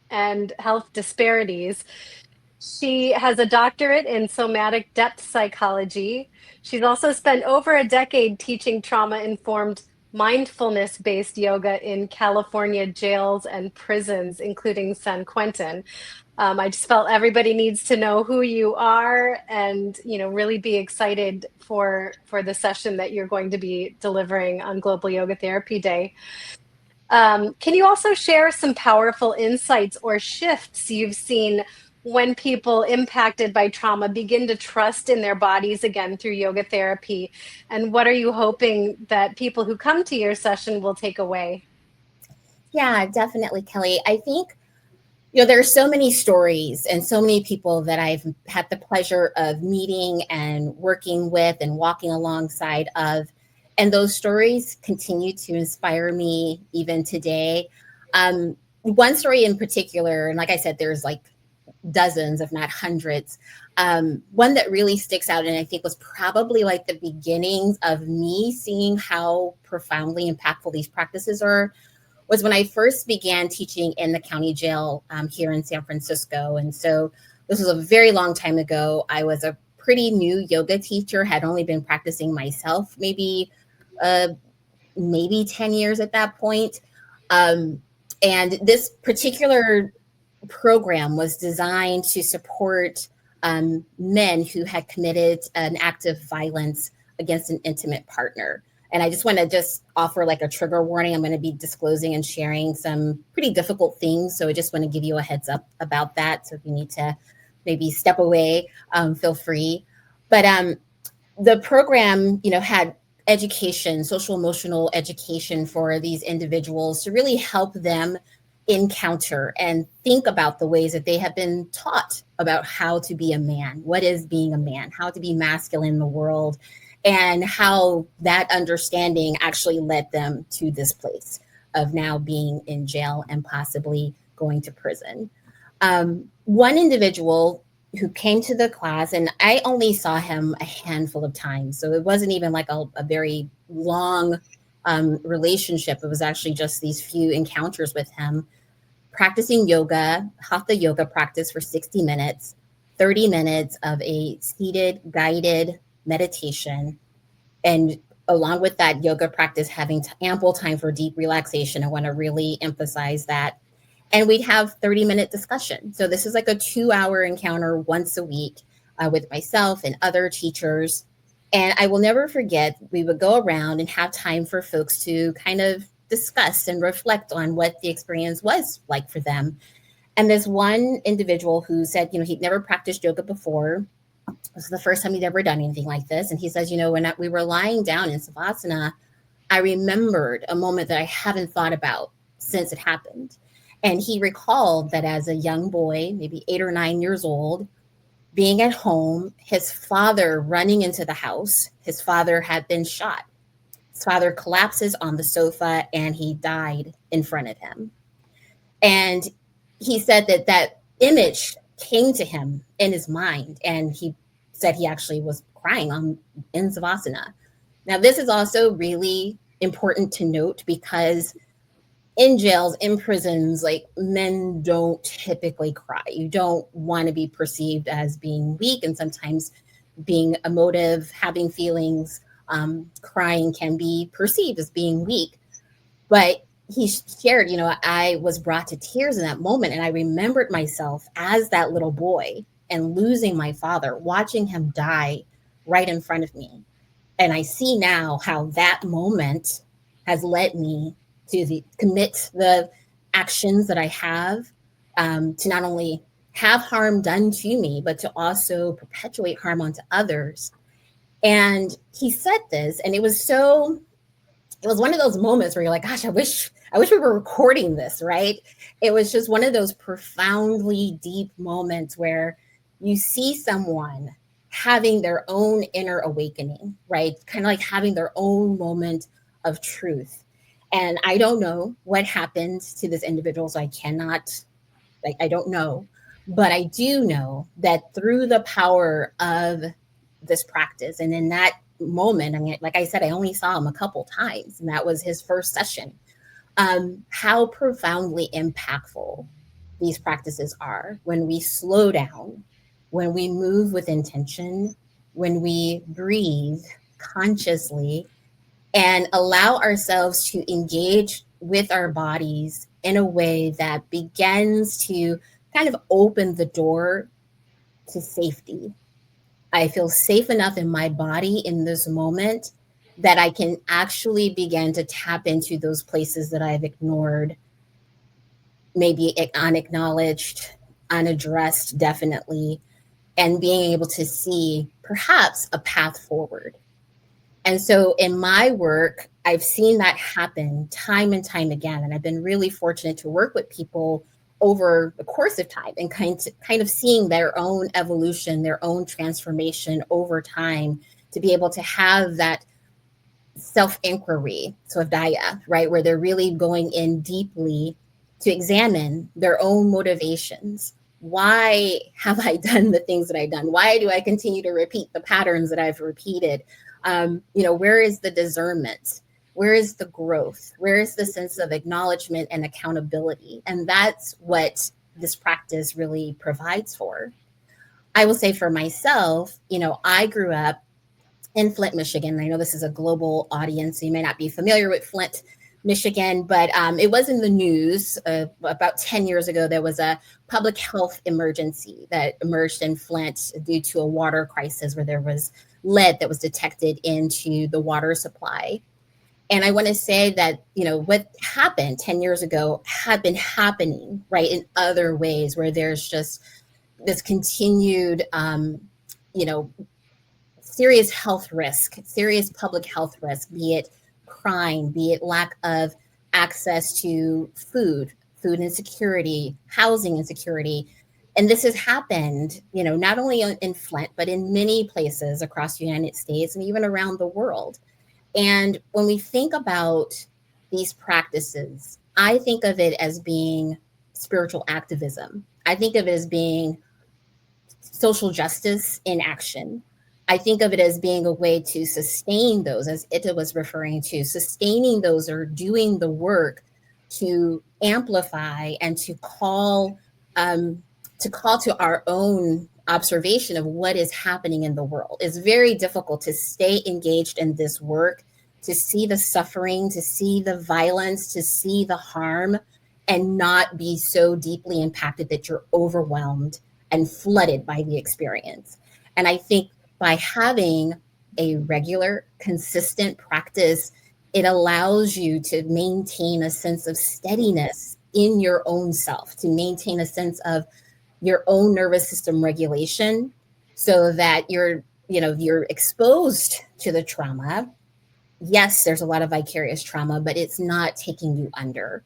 and health disparities. She has a doctorate in somatic depth psychology. She's also spent over a decade teaching trauma-informed mindfulness-based yoga in California jails and prisons, including San Quentin. I just felt everybody needs to know who you are and, really be excited for the session that you're going to be delivering on Global Yoga Therapy Day. Can you also share some powerful insights or shifts you've seen when people impacted by trauma begin to trust in their bodies again through yoga therapy? And what are you hoping that people who come to your session will take away? Yeah, definitely, Kelly. I think there are so many stories and so many people that I've had the pleasure of meeting and working with and walking alongside of. And those stories continue to inspire me even today. One story in particular, and like I said, there's like dozens, if not hundreds. One that really sticks out and I think was probably like the beginnings of me seeing how profoundly impactful these practices are was when I first began teaching in the county jail here in San Francisco. And so this was a very long time ago. I was a pretty new yoga teacher, had only been practicing myself maybe 10 years at that point. And this particular program was designed to support men who had committed an act of violence against an intimate partner. And I just want to just offer like a trigger warning. I'm going to be disclosing and sharing some pretty difficult things. So I just want to give you a heads up about that. So if you need to maybe step away, feel free. But the program, had education, social emotional education for these individuals to really help them encounter and think about the ways that they have been taught about how to be a man, what is being a man, how to be masculine in the world, and how that understanding actually led them to this place of now being in jail and possibly going to prison. One individual who came to the class, and I only saw him a handful of times, so it wasn't even like a very long relationship. It was actually just these few encounters with him, practicing yoga, hatha yoga practice for 60 minutes, 30 minutes of a seated guided meditation. And along with that yoga practice, having ample time for deep relaxation. I want to really emphasize that. And we'd have 30-minute discussion. So this is like a 2-hour encounter once a week with myself and other teachers. And I will never forget, we would go around and have time for folks to kind of discuss and reflect on what the experience was like for them. And there's one individual who said, he'd never practiced yoga before. This is the first time he'd ever done anything like this. And he says, when we were lying down in Savasana, I remembered a moment that I haven't thought about since it happened. And he recalled that as a young boy, maybe 8 or 9 years old, being at home, his father running into the house, his father had been shot. His father collapses on the sofa and he died in front of him. And he said that image came to him in his mind. And he said he actually was crying in Savasana. Now, this is also really important to note because in jails, in prisons, like men don't typically cry. You don't want to be perceived as being weak, and sometimes being emotive, having feelings, crying can be perceived as being weak. But he shared, I was brought to tears in that moment, and I remembered myself as that little boy and losing my father, watching him die right in front of me. And I see now how that moment has led me to commit the actions that I have to not only have harm done to me, but to also perpetuate harm onto others. And he said this, and it was so it was one of those moments where you're like, gosh, I wish we were recording this, right? It was just one of those profoundly deep moments where you see someone having their own inner awakening, right? Kind of like having their own moment of truth. And I don't know what happened to this individual, so I cannot, like, I don't know. But I do know that through the power of this practice, and in that moment, I mean, like I said, I only saw him a couple times, and that was his first session. How profoundly impactful these practices are when we slow down, when we move with intention, when we breathe consciously and allow ourselves to engage with our bodies in a way that begins to kind of open the door to safety. I feel safe enough in my body in this moment that I can actually begin to tap into those places that I've ignored, maybe unacknowledged, unaddressed, definitely, and being able to see perhaps a path forward. And so in my work, I've seen that happen time and time again. And I've been really fortunate to work with people over the course of time and kind of seeing their own evolution, their own transformation over time to be able to have that self-inquiry, so Daya, right, where they're really going in deeply to examine their own motivations. Why have I done the things that I've done? Why do I continue to repeat the patterns that I've repeated? Where is the discernment? Where is the growth? Where is the sense of acknowledgement and accountability? And that's what this practice really provides for. I will say for myself, I grew up in Flint, Michigan. I know this is a global audience, so you may not be familiar with Flint, Michigan, but it was in the news about 10 years ago. There was a public health emergency that emerged in Flint due to a water crisis where there was lead that was detected into the water supply. And I want to say that, what happened 10 years ago had been happening, right, in other ways where there's just this continued, serious health risk, serious public health risk, be it crime, be it lack of access to food insecurity, housing insecurity. And this has happened, not only in Flint, but in many places across the United States and even around the world. And when we think about these practices, I think of it as being spiritual activism. I think of it as being social justice in action. I think of it as being a way to sustain those, as Itta was referring to, sustaining those or doing the work to amplify and to call to our own observation of what is happening in the world. It's very difficult to stay engaged in this work, to see the suffering, to see the violence, to see the harm, and not be so deeply impacted that you're overwhelmed and flooded by the experience. And I think by having a regular, consistent practice, it allows you to maintain a sense of steadiness in your own self, to maintain a sense of your own nervous system regulation so that you're exposed to the trauma. Yes, there's a lot of vicarious trauma, but it's not taking you under.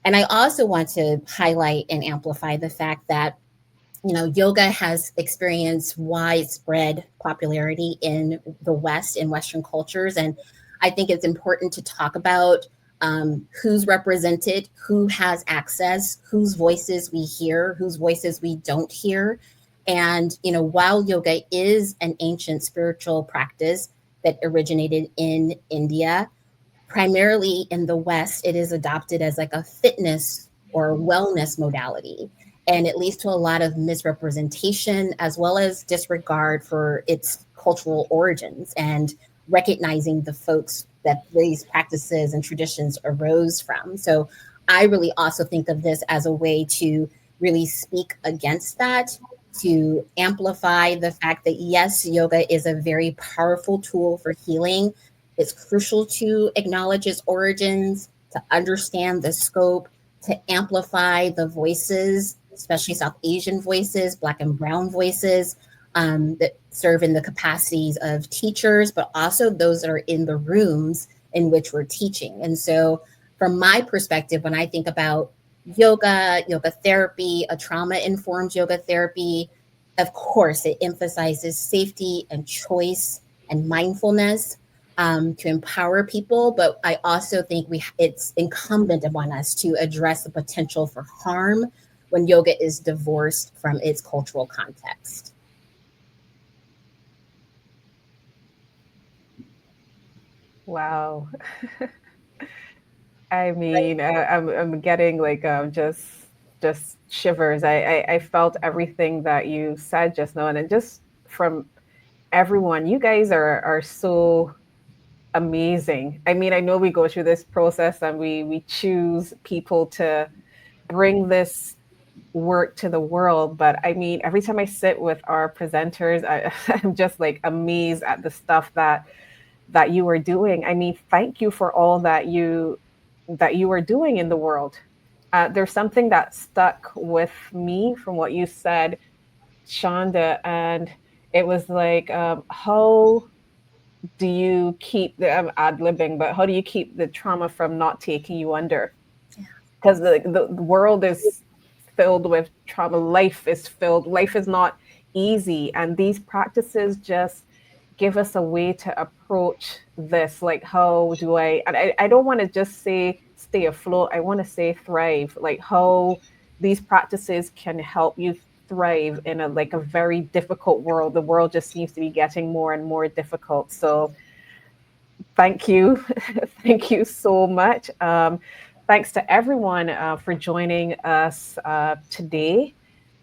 And I also want to highlight and amplify the fact that yoga has experienced widespread popularity in the West, in Western cultures. And I think it's important to talk about who's represented, who has access, whose voices we hear, whose voices we don't hear. And, while yoga is an ancient spiritual practice that originated in India, primarily in the West, it is adopted as like a fitness or wellness modality. And it leads to a lot of misrepresentation as well as disregard for its cultural origins and recognizing the folks that these practices and traditions arose from. So I really also think of this as a way to really speak against that, to amplify the fact that, yes, yoga is a very powerful tool for healing. It's crucial to acknowledge its origins, to understand the scope, to amplify the voices, especially South Asian voices, Black and Brown voices that serve in the capacities of teachers, but also those that are in the rooms in which we're teaching. And so, from my perspective, when I think about yoga therapy, a trauma informed yoga therapy, of course, it emphasizes safety and choice and mindfulness to empower people. But I also think it's incumbent upon us to address the potential for harm when yoga is divorced from its cultural context. Wow. I mean, I'm getting like just shivers. I felt everything that you said just now, and then just from everyone, you guys are so amazing. I mean, I know we go through this process and we choose people to bring this work to the world, but I mean, every time I sit with our presenters, I'm just like amazed at the stuff that you are doing. I mean, thank you for all that you are doing in the world. There's something that stuck with me from what you said, Chanda, and it was like, how do you keep the I'm ad-libbing, but how do you keep the trauma from not taking you under? Because the world is filled with trauma. Life is not easy, and these practices just give us a way to approach this. Like, how do I don't want to just say stay afloat, I want to say thrive. Like, how these practices can help you thrive in a very difficult world. The world just seems to be getting more and more difficult. So thank you. Thank you so much. Thanks to everyone for joining us today.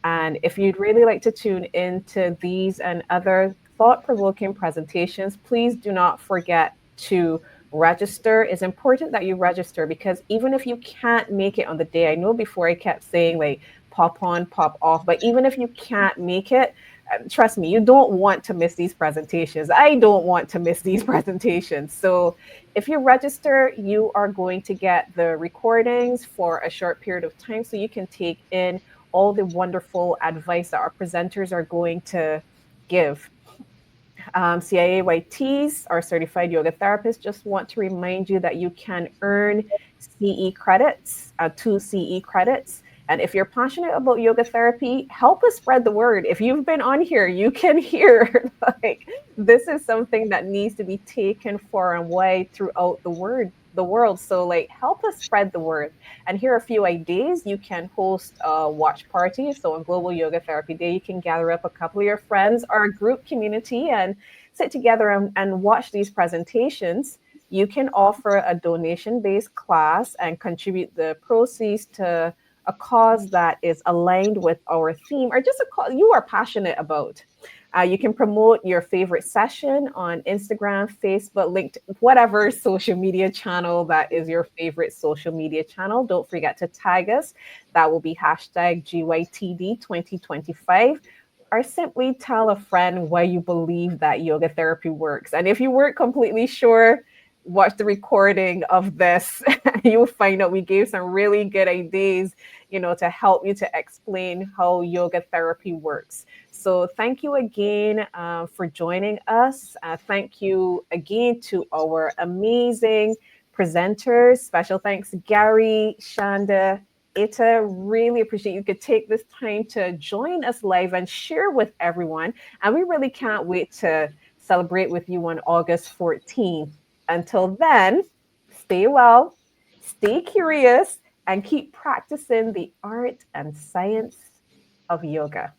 And if you'd really like to tune into these and other thought provoking presentations, please do not forget to register. It's important that you register, because even if you can't make it on the day, I know before I kept saying like pop on, pop off, but even if you can't make it, trust me, you don't want to miss these presentations. I don't want to miss these presentations. So if you register, you are going to get the recordings for a short period of time so you can take in all the wonderful advice that our presenters are going to give. C-IAYTs, our certified yoga therapists, just want to remind you that you can earn CE credits, 2 CE credits. And if you're passionate about yoga therapy, help us spread the word. If you've been on here, you can hear like this is something that needs to be taken far and wide throughout the world. So like help us spread the word. And here are a few ideas. You can host a watch party. So on Global Yoga Therapy Day, you can gather up a couple of your friends or a group community and sit together and watch these presentations. You can offer a donation-based class and contribute the proceeds to a cause that is aligned with our theme or just a cause you are passionate about. You can promote your favorite session on Instagram, Facebook, LinkedIn, whatever social media channel that is your favorite social media channel. Don't forget to tag us. That will be hashtag GYTD 2025. Or simply tell a friend why you believe that yoga therapy works. And if you weren't completely sure, watch the recording of this. You'll find out we gave some really good ideas, to help you to explain how yoga therapy works. So thank you again for joining us. Thank you again to our amazing presenters. Special thanks, Gary, Chanda, Itta. Really appreciate you could take this time to join us live and share with everyone. And we really can't wait to celebrate with you on August 14th. Until then, stay well, stay curious, and keep practicing the art and science of yoga.